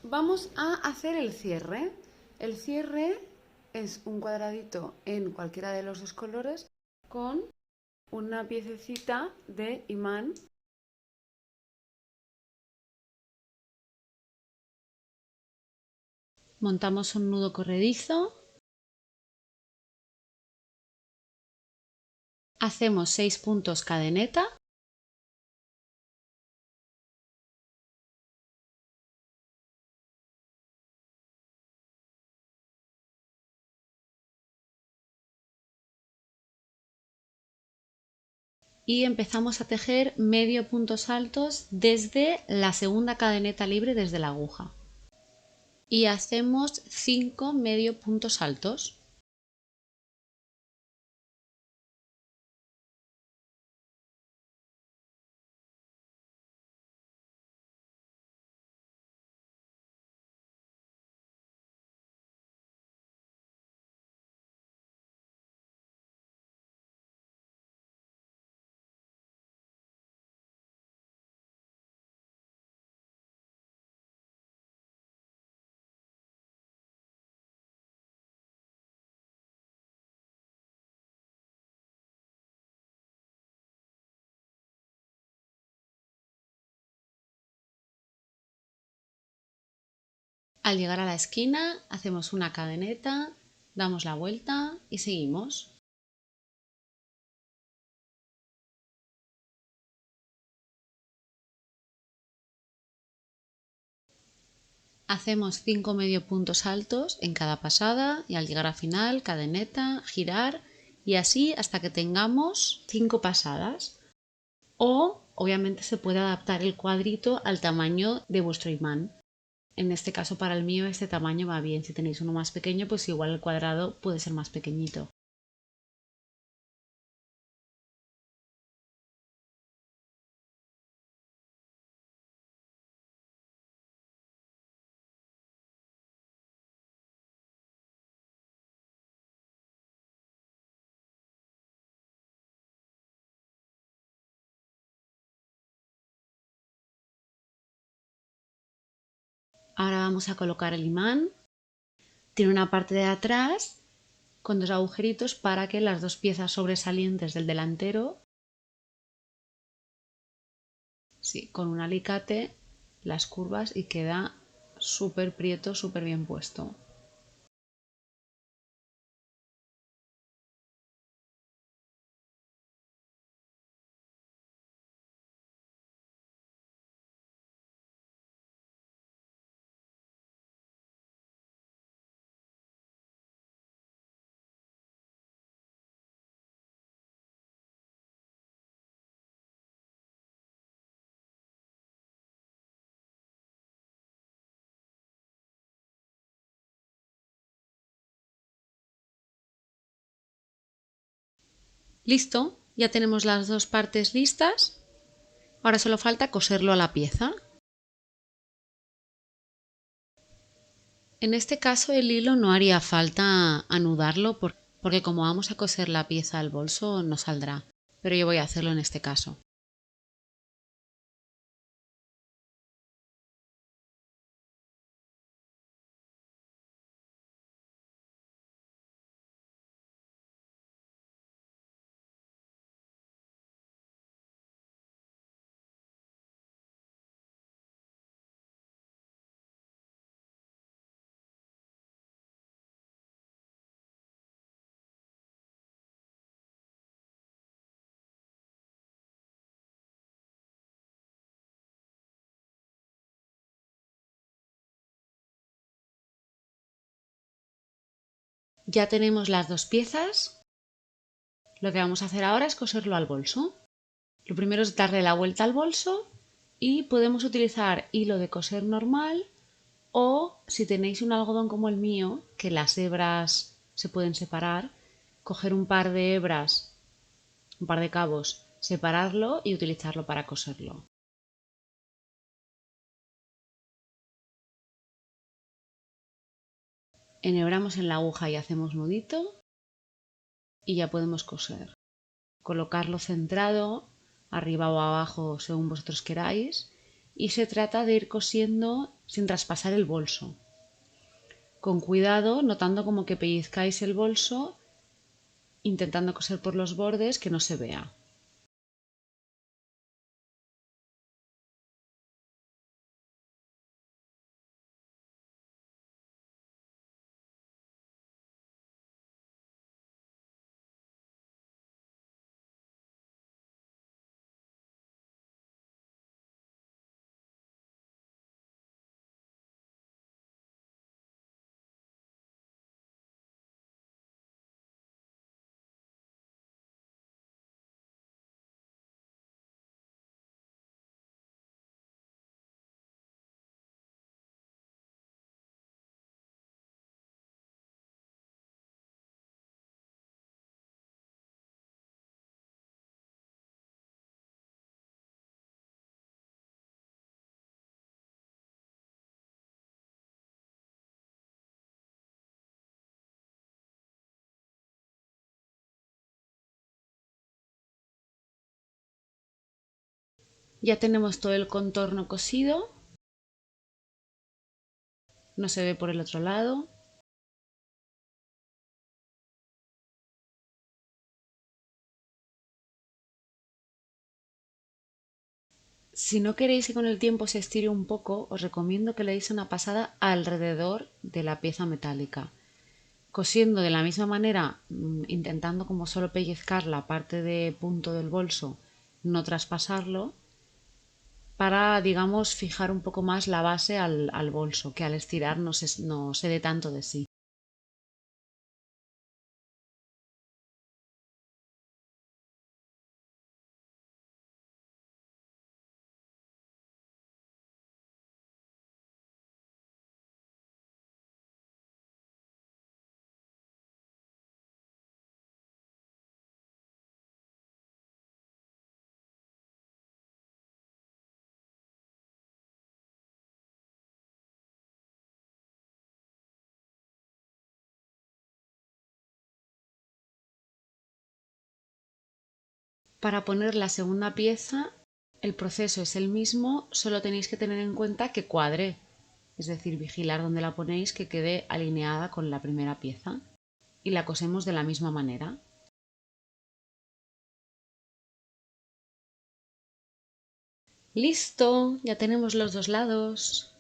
Vamos a hacer el cierre. El cierre es un cuadradito en cualquiera de los dos colores con una piececita de imán. Montamos un nudo corredizo. Hacemos 6 puntos cadeneta. Y empezamos a tejer medio puntos altos desde la segunda cadeneta libre desde la aguja. Y hacemos 5 medio puntos altos. Al llegar a la esquina hacemos una cadeneta, damos la vuelta y seguimos. Hacemos 5 medio puntos altos en cada pasada y al llegar al final, cadeneta, girar y así hasta que tengamos 5 pasadas. O obviamente se puede adaptar el cuadrito al tamaño de vuestro imán. En este caso para el mío este tamaño va bien. Si tenéis uno más pequeño pues igual el cuadrado puede ser más pequeñito. Ahora vamos a colocar el imán. Tiene una parte de atrás con dos agujeritos para que las dos piezas sobresalientes del delantero, sí, con un alicate las curvas y queda súper prieto, súper bien puesto. Listo, ya tenemos las dos partes listas. Ahora solo falta coserlo a la pieza. En este caso el hilo no haría falta anudarlo porque como vamos a coser la pieza al bolso no saldrá, pero yo voy a hacerlo en este caso. Ya tenemos las dos piezas. Lo que vamos a hacer ahora es coserlo al bolso. Lo primero es darle la vuelta al bolso y podemos utilizar hilo de coser normal o si tenéis un algodón como el mío, que las hebras se pueden separar, coger un par de hebras, un par de cabos, separarlo y utilizarlo para coserlo. Enhebramos en la aguja y hacemos nudito y ya podemos coser. Colocarlo centrado, arriba o abajo según vosotros queráis, y se trata de ir cosiendo sin traspasar el bolso. Con cuidado, notando como que pellizcáis el bolso, intentando coser por los bordes que no se vea. Ya tenemos todo el contorno cosido, no se ve por el otro lado. Si no queréis que con el tiempo se estire un poco, os recomiendo que le deis una pasada alrededor de la pieza metálica, cosiendo de la misma manera, intentando como solo pellizcar la parte de punto del bolso, no traspasarlo, para, digamos, fijar un poco más la base al bolso, que al estirar no se dé tanto de sí. Para poner la segunda pieza, el proceso es el mismo, solo tenéis que tener en cuenta que cuadre, es decir, vigilar dónde la ponéis que quede alineada con la primera pieza. Y la cosemos de la misma manera. ¡Listo! Ya tenemos los dos lados.